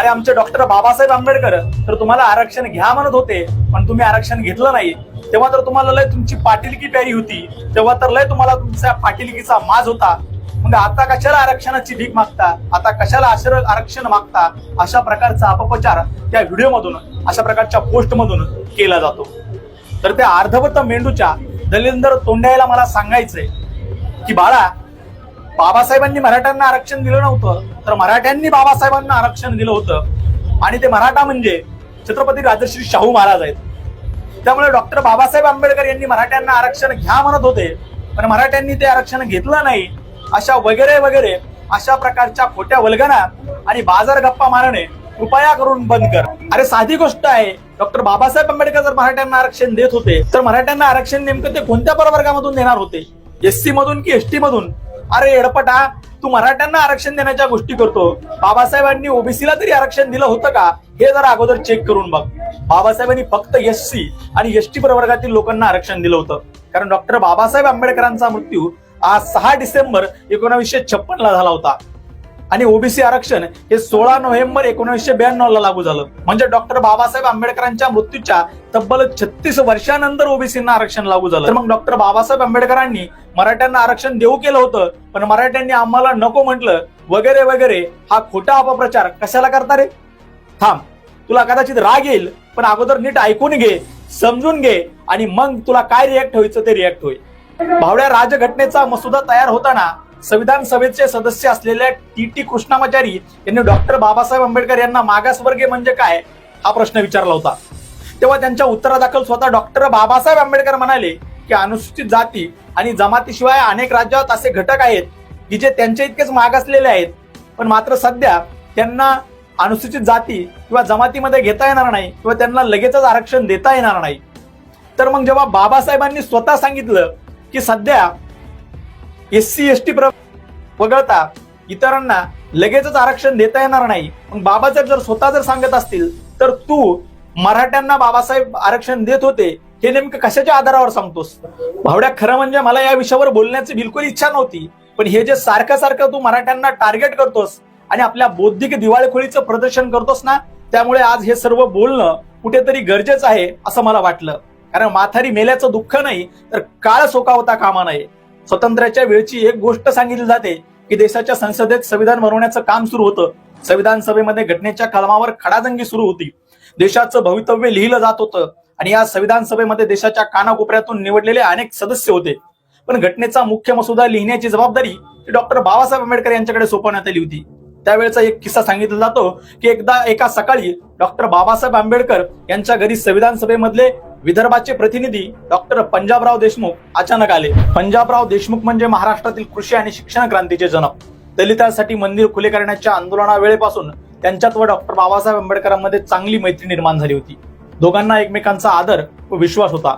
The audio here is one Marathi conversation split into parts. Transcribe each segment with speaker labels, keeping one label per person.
Speaker 1: आणि आमचे डॉक्टर बाबासाहेब आंबेडकर तर तुम्हाला आरक्षण घ्या म्हणत होते, पण तुम्ही आरक्षण घेतलं नाही. तेव्हा तर तुम्हाला लय तुमची पाटीलकी प्यारी होती, तेव्हा तर लय तुम्हाला तुमच्या पाटीलकीचा माज होता. मग आता कशाला आरक्षणाची भीक मागता, आता कशाला आरक्षण मागता, अशा प्रकारचा अपप्रचार त्या व्हिडिओमधून, अशा प्रकारच्या पोस्टमधून केला जातो. तर त्या अर्धवट मेंदूच्या दलिंदर तोंड्याला मला सांगायचंय की बाळा, बाबासाहेबांनी मराठ्यांना आरक्षण दिलं नव्हतं, तर मराठ्यांनी बाबासाहेबांना आरक्षण दिलं होतं. आणि ते मराठा म्हणजे छत्रपती राजश्री शाहू महाराज आहेत. त्यामुळे डॉक्टर बाबासाहेब आंबेडकर यांनी मराठ्यांना आरक्षण घ्या म्हणत होते, पण मराठ्यांनी ते आरक्षण घेतलं नाही. अशा वगैरे वगैरे अशा प्रकारच्या खोट्या वल्गना आणि बाजार गप्पा मारणे कृपया करून बंद कर. अरे साधी गोष्ट आहे, डॉक्टर बाबासाहेब आंबेडकर जर मराठ्यांना आरक्षण देत होते, तर मराठ्यांना आरक्षण नेमकं ते कोणत्या प्रवर्गामधून देणार होते, एससी मधून की एसटी मधून? अरे एडपटा, तू मराठ्यांना आरक्षण देण्याच्या गोष्टी करतो. बाबासाहेबांनी ओबीसीला तरी आरक्षण दिलं होतं का, हे जरा अगोदर चेक करून बघ. बाबासाहेबांनी फक्त एससी आणि एसटी प्रवर्गातील लोकांना आरक्षण दिलं होतं. कारण डॉक्टर बाबासाहेब आंबेडकरांचा मृत्यू आज 6 डिसेंबर 1956 ला झाला होता आणि ओबीसी आरक्षण हे 16 नोव्हेंबर 1992 ला लागू झालं. म्हणजे डॉक्टर बाबासाहेब आंबेडकरांच्या मृत्यूच्या तब्बल 36 वर्षानंतर ओबीसींना आरक्षण लागू झालं. तर मग डॉक्टर बाबासाहेब आंबेडकरांनी मराठ्यांना आरक्षण देऊ केलं होतं, पण मराठ्यांनी आम्हाला नको म्हटलं वगैरे वगैरे हा खोटा अपप्रचार कशाला करता रे? थांब, तुला कदाचित राग येईल, पण अगोदर नीट ऐकून घे, समजून घे, आणि मग तुला काय रिॲक्ट व्हायचं ते रिॲक्ट होईल. भावड्या, राजघटनेचा मसुदा तयार होताना संविधान सभेचे सदस्य असलेल्या टी कृष्णामाचारी यांनी डॉक्टर बाबासाहेब आंबेडकर यांना मागासवर्गीय म्हणजे काय हा प्रश्न विचारला होता. तेव्हा त्यांच्या उत्तरादाखल स्वतः डॉक्टर बाबासाहेब आंबेडकर म्हणाले की अनुसूचित जाती आणि जमातीशिवाय अनेक राज्यात असे घटक आहेत की जे त्यांच्या इतकेच मागासलेले आहेत, पण मात्र सध्या त्यांना अनुसूचित जाती किंवा जमातीमध्ये घेता येणार नाही किंवा त्यांना लगेचच आरक्षण देता येणार नाही. तर मग जेव्हा बाबासाहेबांनी स्वतः सांगितलं की सध्या एससी एसटी वगळता इतरांना लगेचच आरक्षण देता येणार नाही, मग बाबासाहेब जर स्वतः जर सांगत असतील, तर तू मराठ्यांना बाबासाहेब आरक्षण देत होते हे नेमकं कशाच्या आधारावर सांगतोस? भावड्या, खरं म्हणजे मला या विषयावर बोलण्याची बिलकुल इच्छा नव्हती, पण हे जे सारखं सारखं तू मराठ्यांना टार्गेट करतोस आणि आपल्या बौद्धिक दिवाळखोरीचं प्रदर्शन करतोस ना, त्यामुळे आज हे सर्व बोलणं कुठेतरी गरजेचं आहे असं मला वाटलं. कारण माथारी मेल्याचं दुःख नाही तर काळ सोकावता कामा नये. स्वातंत्र्याच्या वेळची एक गोष्ट सांगितली जाते की देशाच्या संसदेत संविधान बनवण्याचं काम सुरू होतं. संविधान सभेमध्ये घटनेच्या कलमावर खडाजंगी सुरू होती. देशाचं भवितव्य लिहिलं जात होतं आणि या संविधान सभेमध्ये देशाच्या कानाकोपऱ्यातून निवडलेले अनेक सदस्य होते. पण घटनेचा मुख्य मसुदा लिहिण्याची जबाबदारी डॉक्टर बाबासाहेब आंबेडकर यांच्याकडे सोपवण्यात आली होती. त्यावेळेचा एक किस्सा सांगितला जातो की एकदा एका सकाळी डॉक्टर बाबासाहेब आंबेडकर यांच्या घरी संविधान सभेमधले विदर्भाचे प्रतिनिधी डॉक्टर पंजाबराव देशमुख अचानक आले. पंजाबराव देशमुख म्हणजे महाराष्ट्रातील कृषी आणि शिक्षण क्रांतीचे जनक. दलितांसाठी मंदिर खुले करण्याच्या आंदोलनावेळेपासून त्यांच्यात व डॉक्टर बाबासाहेब आंबेडकरांमध्ये चांगली मैत्री निर्माण झाली होती. दोघांना एकमेकांचा आदर व विश्वास होता.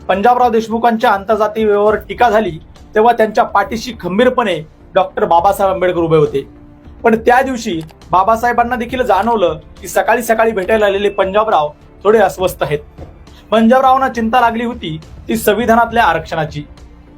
Speaker 1: पंजाबराव देशमुखांच्या आंतरजातीय व्यवहार टीका झाली तेव्हा त्यांच्या पाठीशी खंबीरपणे डॉक्टर बाबासाहेब आंबेडकर उभे होते. पण त्या दिवशी बाबासाहेबांना देखील जाणवलं की सकाळी सकाळी भेटायला आलेले पंजाबराव थोडे अस्वस्थ आहेत. पंजाबरावांना चिंता लागली होती ती संविधानातल्या आरक्षणाची.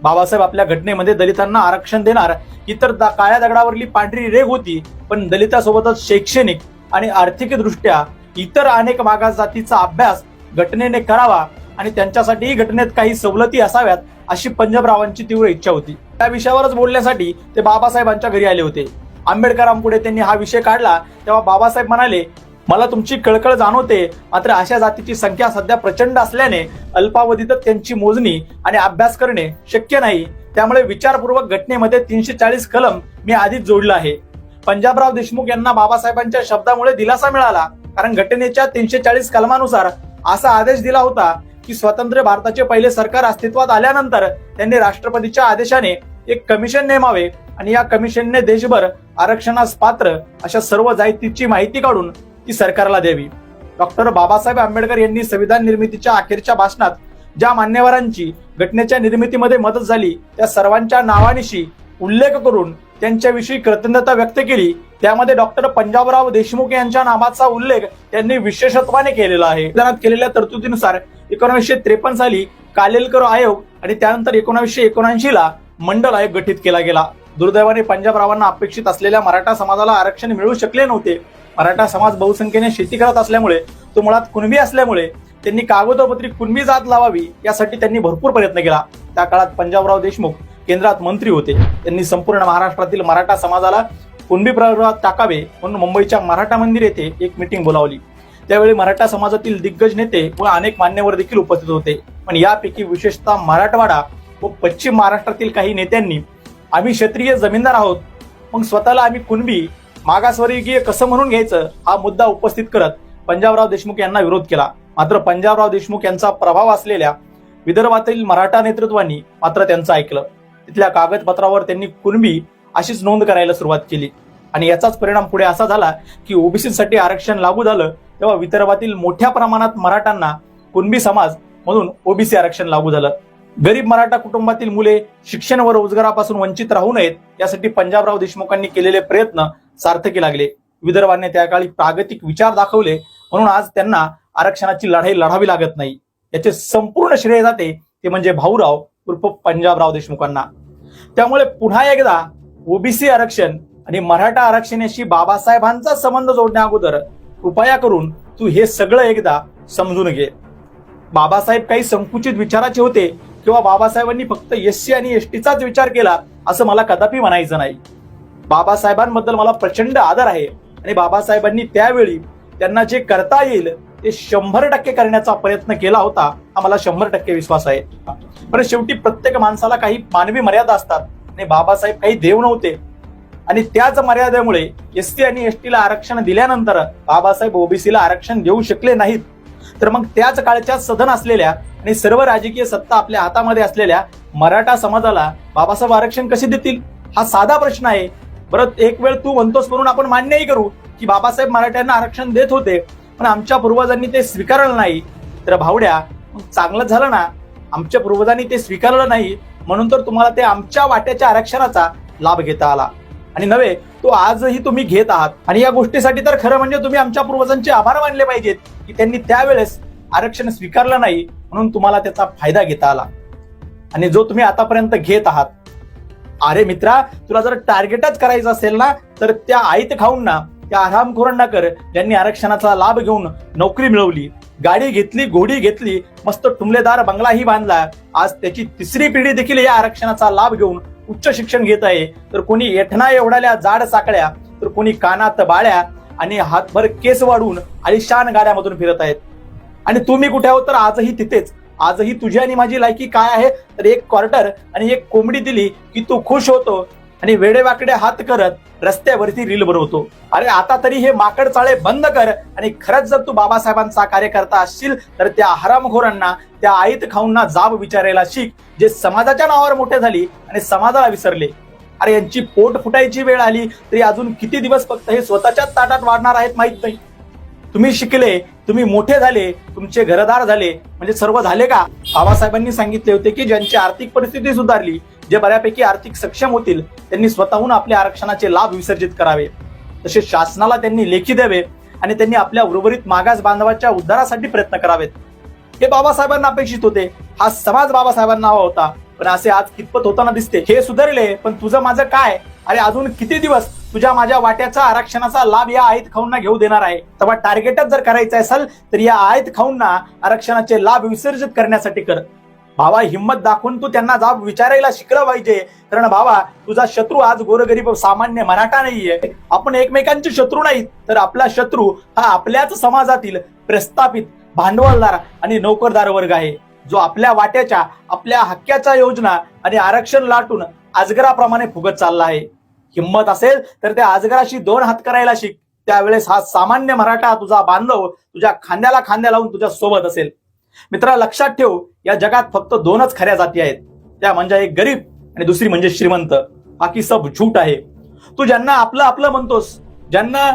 Speaker 1: बाबासाहेब आपल्या घटनेमध्ये दलितांना आरक्षण देणार इतर काळ्या दगडावरली पांढरी रेघ होती, पण दलितासोबतच शैक्षणिक आणि आर्थिकदृष्ट्या इतर अनेक मागास जातीचा अभ्यास घटनेने करावा आणि त्यांच्यासाठीही घटनेत काही सवलती असाव्यात अशी पंजाबरावांची तीव्र इच्छा होती. त्या विषयावरच बोलण्यासाठी ते बाबासाहेबांच्या घरी आले होते. आंबेडकरांपुढे त्यांनी हा विषय काढला तेव्हा बाबासाहेब म्हणाले, मला तुमची कळकळ जाणवते, मात्र अशा जातीची संख्या सध्या प्रचंड असल्याने अल्पावधीतच त्यांची मोजणी आणि अभ्यास करणे शक्य नाही. त्यामुळे विचारपूर्वक घटनेमध्ये 340 कलम मी आधीच जोडला आहे. पंजाबराव देशमुख यांना बाबासाहेबांच्या शब्दामुळे दिलासा मिळाला, कारण घटनेच्या 340 कलमानुसार असा आदेश दिला होता की स्वतंत्र भारताचे पहिले सरकार अस्तित्वात आल्यानंतर त्यांनी राष्ट्रपतीच्या आदेशाने एक कमिशन नेमावे आणि या कमिशनने देशभर आरक्षणास पात्र अशा सर्व जातीची माहिती काढून ती सरकारला द्यावी. डॉक्टर बाबासाहेब आंबेडकर यांनी संविधान निर्मितीच्या अखेरच्या भाषणात ज्या मान्यवरांची घटनेच्या निर्मितीमध्ये मदत झाली त्या सर्वांच्या नावानिशी उल्लेख करून त्यांच्याविषयी कृतज्ञता व्यक्त केली. त्यामध्ये डॉक्टर पंजाबराव देशमुख यांच्या नावाचा उल्लेख त्यांनी विशेषत्वाने केलेला आहे. संविधानात केलेल्या तरतुदीनुसार 1953 साली कालेलकर आयोग आणि त्यानंतर 1979 ला मंडल आयोग गठीत केला गेला. दुर्दैवाने पंजाबरावांना अपेक्षित असलेल्या मराठा समाजाला आरक्षण मिळू शकले नव्हते. मराठा समाज बहुसंख्येने शेती करत असल्यामुळे, तो मुळात कुणबी असल्यामुळे त्यांनी कागदोपत्री कुणबी जात लावावी यासाठी त्यांनी भरपूर प्रयत्न केला. त्या काळात पंजाबराव देशमुख केंद्रात मंत्री होते. त्यांनी संपूर्ण महाराष्ट्रातील मराठा समाजाला कुणबी प्रवर्गात टाकावे म्हणून मुंबईच्या मराठा मंदिर येथे एक मीटिंग बोलावली. त्यावेळी मराठा समाजातील दिग्गज नेते व अनेक मान्यवर देखील उपस्थित होते. पण यापैकी विशेषतः मराठवाडा व पश्चिम महाराष्ट्रातील काही नेत्यांनी आम्ही क्षत्रिय जमीनदार आहोत, मग स्वतःला आम्ही कुणबी मागासवर्गीय कसं म्हणून घ्यायचं हा मुद्दा उपस्थित करत पंजाबराव देशमुख यांना विरोध केला. मात्र पंजाबराव देशमुख यांचा प्रभाव असलेल्या विदर्भातील मराठा नेतृत्वानी मात्र त्यांचं ऐकलं. तिथल्या कागदपत्रावर त्यांनी कुणबी अशीच नोंद करायला सुरुवात केली आणि याचाच परिणाम पुढे असा झाला की ओबीसीसाठी आरक्षण लागू झालं तेव्हा विदर्भातील मोठ्या प्रमाणात मराठ्यांना कुणबी समाज म्हणून ओबीसी आरक्षण लागू झालं. गरीब मराठा कुटुंबातील मुले शिक्षण व रोजगारापासून वंचित राहू नयेत यासाठी पंजाबराव देशमुखांनी केलेले प्रयत्न सार्थकी लागले. विदर्भाने त्या काळी प्रागतिक विचार दाखवले म्हणून आज त्यांना आरक्षणाची लढाई लढावी लागत नाही. याचे संपूर्ण श्रेय जाते ते म्हणजे भाऊराव उर्फ पंजाबराव देशमुखांना. त्यामुळे पुन्हा एकदा ओबीसी आरक्षण आणि मराठा आरक्षण याशी बाबासाहेबांचा संबंध जोडण्या अगोदर कृपया करून तू हे सगळं एकदा समजून घे. बाबासाहेब काही संकुचित विचाराचे होते किंवा बाबासाहेबांनी फक्त एससी आणि एसटीचाच विचार केला असं मला कदापि म्हणायचं नाही. बाबासाहेबांबद्दल मला प्रचंड आदर आहे आणि बाबासाहेबांनी त्यावेळी त्यांना जे करता येईल ते 100% करण्याचा प्रयत्न केला होता हा मला 100% विश्वास आहे. पण शेवटी प्रत्येक माणसाला काही मानवी मर्यादा असतात आणि बाबासाहेब काही देव नव्हते आणि त्याच मर्यादेमुळे एससी आणि एसटीला आरक्षण दिल्यानंतर बाबासाहेब ओबीसीला आरक्षण देऊ शकले नाहीत. तर मग त्याच काळच्या सधन असलेल्या आणि सर्व राजकीय सत्ता आपल्या हातामध्ये असलेल्या मराठा समाजाला बाबासाहेब आरक्षण कसे देतील हा साधा प्रश्न आहे. परत एक वेळ तू म्हणतोस म्हणून आपण मान्यही करू की बाबासाहेब मराठ्यांना आरक्षण देत होते पण आमच्या पूर्वजांनी ते स्वीकारलं नाही. तर भावड्या मग चांगलं झालं ना, आमच्या पूर्वजांनी ते स्वीकारलं नाही म्हणून तर तुम्हाला ते आमच्या वाट्याच्या आरक्षणाचा लाभ घेता आला आणि नव्हे तो आजही तुम्ही घेत आहात. आणि या गोष्टीसाठी तर खरं म्हणजे तुम्ही आमच्या पूर्वजांचे आभार मानले पाहिजेत की त्यांनी त्यावेळेस आरक्षण स्वीकारलं नाही म्हणून तुम्हाला त्याचा फायदा घेता आला आणि जो तुम्ही आतापर्यंत घेत आहात. अरे मित्रा, तुला जर टार्गेटच करायचं असेल ना तर त्या आईत खाऊन ना त्या आरामखोरांना कर ज्यांनी आरक्षणाचा लाभ घेऊन नोकरी मिळवली, गाडी घेतली, घोडी घेतली, मस्त टुमलेदार बंगलाही बांधला. आज त्याची तिसरी पिढी देखील या आरक्षणाचा लाभ घेऊन उच्च शिक्षण घेत आहे. तर कोणी एठना एवढ्याल्या जाड साकळ्या, तर कोणी कानात बाळ्या आणि हातभर केस वाढून आलिशान गाड्यामधून फिरत आहेत. आणि तुम्ही कुठे आहोत तर आजही तिथेच. आजही तुझी आणि माझी लायकी काय आहे तर एक क्वार्टर आणि एक कोंबडी दिली की तू खुश होतो आणि वेडेवाकडे हात करत रस्त्यावरती रील बनवतो. अरे आता तरी हे माकड चाळे बंद कर आणि खरंच जर तू बाबासाहेबांचा कार्यकर्ता असशील तर त्या हरामखोरांना, त्या आईत खाऊंना जाब विचारायला शिक जे समाजाच्या नावावर मोठे झाली आणि समाजाला विसरले. अरे यांची पोट फुटायची वेळ आली तरी अजून किती दिवस फक्त हे स्वतःच्याच ताटात वाढणार आहेत माहित नाही. तुम्ही शिकले, तुम्ही मोठे झाले, तुमचे घरदार झाले म्हणजे सर्व झाले का? बाबासाहेबांनी सांगितले होते की ज्यांची आर्थिक परिस्थिती सुधारली, जे बऱ्यापैकी आर्थिक सक्षम होतील त्यांनी स्वतःहून आपल्या आरक्षणाचे लाभ विसर्जित करावे. तसे शासनाला त्यांनी लेखी द्यावे आणि त्यांनी आपल्या उर्वरित मागास बांधवाच्या उद्धारासाठी प्रयत्न करावेत. हे बाबासाहेबांना अपेक्षित होते. हा समाज बाबासाहेबांना हवा होता. पण असे आज कितपत होताना दिसते. हे सुधारले पण तुझं माझं काय? अरे अजून किती दिवस तुझ्या माझ्या वाट्याचा आरक्षणाचा लाभ या आयत खाऊंना घेऊ देणार आहे? तेव्हा टार्गेटच जर करायचं असेल तर या आयत खाऊंना आरक्षणाचे लाभ विसर्जित करण्यासाठी कर. भावा, हिंमत दाखवून तू त्यांना जाब विचारायला शिकलं पाहिजे. कारण भावा, तुझा शत्रू आज गोरगरीब सामान्य मराठा नाहीये. आपण एकमेकांचे शत्रू नाहीत तर आपला शत्रू हा आपल्याच समाजातील प्रस्थापित भांडवलदार आणि नोकरदार वर्ग आहे जो आपल्या वाट्याच्या, आपल्या हक्काच्या योजना आणि आरक्षण लाटून अजगराप्रमाणे फुगत चालला आहे. हिंमत असेल तर त्या अजगराशी 2 हात करायला शिक. त्यावेळेस हा सामान्य मराठा तुझा बांधव तुझ्या खांद्याला खांद्या लावून तुझ्या सोबत असेल. मित्रा, लक्षात ठेव, या जगात फक्त 2च खऱ्या जाती आहेत. त्या म्हणजे एक गरीब आणि दुसरी म्हणजे श्रीमंत. बाकी सब झूट आहे. तू ज्यांना आपलं आपलं म्हणतोस, ज्यांना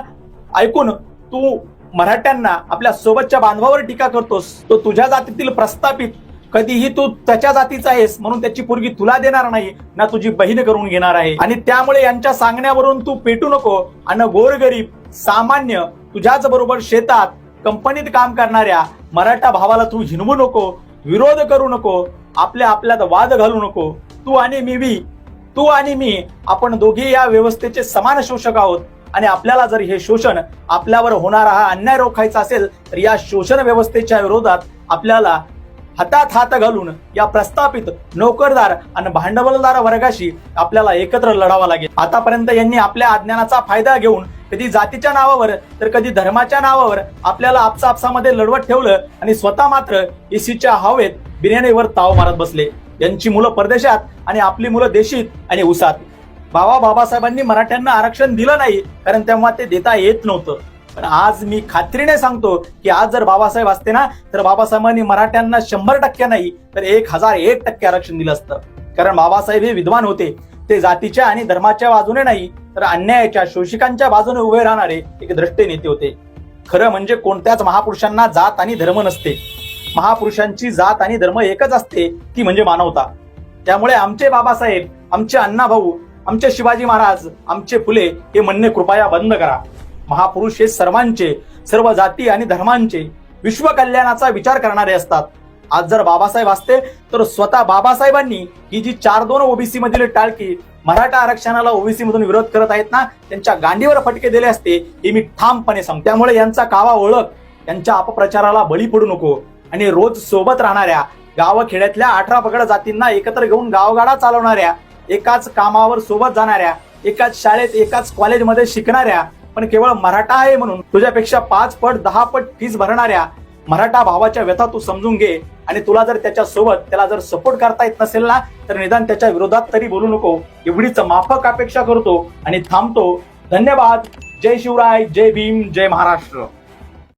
Speaker 1: ऐकून तू मराठ्यांना आपल्या सोबतच्या बांधवावर टीका करतोस, तो तुझ्या जातीतील प्रस्थापित कधीही तू त्याच्या जातीचा आहेस म्हणून त्याची पोरगी तुला देणार नाही ना तुझी बहीण करून घेणार आहे. आणि त्यामुळे यांच्या सांगण्यावरून तू पेटू नको आणि गोरगरीब सामान्य तुझ्याच बरोबर शेतात कंपनीत काम करणाऱ्या मराठा भावाला तू हिनवू नको, विरोध करू नको, आपल्यात वाद घालू नको. तू आणि मी आपण दोघे या व्यवस्थेचे समान शोषक आहोत आणि आपल्याला जर हे शोषण, आपल्यावर होणारा हा अन्याय रोखायचा असेल तर या शोषण व्यवस्थेच्या विरोधात आपल्याला हातात हात घालून या प्रस्थापित नोकरदार आणि भांडवलदार वर्गाशी आपल्याला एकत्र लढावं लागेल. आतापर्यंत यांनी आपल्या अज्ञानाचा फायदा घेऊन कधी जातीच्या नावावर तर कधी धर्माच्या नावावर आपल्याला आपसामध्ये लढवत ठेवलं आणि स्वतः मात्र एसीच्या हवेत बिर्याणीवर ताव मारत बसले. यांची मुलं परदेशात आणि आपली मुलं देशीत आणि उसात. बाबासाहेबांनी मराठ्यांना आरक्षण दिलं नाही कारण तेव्हा ते देता येत नव्हतं. पण आज मी खात्रीने सांगतो की आज जर बाबासाहेब असते ना तर बाबासाहेबांनी मराठ्यांना 100% नाही तर 1001% आरक्षण दिलं असतं. कारण बाबासाहेब हे विद्वान होते. ते जातीच्या आणि धर्माच्या बाजूने नाही तर अन्यायाच्या, शोषिकांच्या बाजूने उभे राहणारे एक द्रष्टे नेते होते. खरं म्हणजे कोणत्याच महापुरुषांना जात आणि धर्म नसते. महापुरुषांची जात आणि धर्म एकच असते, ती म्हणजे मानवता. त्यामुळे आमचे बाबासाहेब, आमचे अण्णाभाऊ, आमचे शिवाजी महाराज, आमचे फुले हे म्हणणे कृपया बंद करा. महापुरुष हे सर्वांचे, सर्व जाती आणि धर्मांचे, विश्व कल्याणाचा विचार करणारे असतात. आज जर बाबासाहेब असते तर स्वतः बाबासाहेबांनी ही जी 4-2 ओबीसी मधील टाळकी मराठा आरक्षणाला ओबीसी मधून विरोध करत आहेत ना, त्यांच्या गांडीवर फटके दिले असते, हे मी ठामपणे सांगतो. त्यामुळे यांचा कावा ओळख, यांच्या अपप्रचाराला बळी पडू नको आणि रोज सोबत राहणाऱ्या गावखेड्यातल्या 18 पगड जातींना एकत्र घेऊन गावगाडा चालवणाऱ्या, एकाच कामावर सोबत जाणाऱ्या, एकाच शाळेत एकाच कॉलेजमध्ये शिकणाऱ्या, पण केवळ मराठा आहे म्हणून तुझ्यापेक्षा 5 पट 10 पट फीस भरणाऱ्या मराठा भावाच्या व्यथा तू समजून घे. आणि तुला जर त्याच्या सोबत त्याला जर सपोर्ट करता येत नसेल ना तर निदान त्याच्या विरोधात तरी बोलू नको, एवढीच माफक अपेक्षा करतो आणि थांबतो. धन्यवाद. जय शिवराय, जय भीम, जय महाराष्ट्र.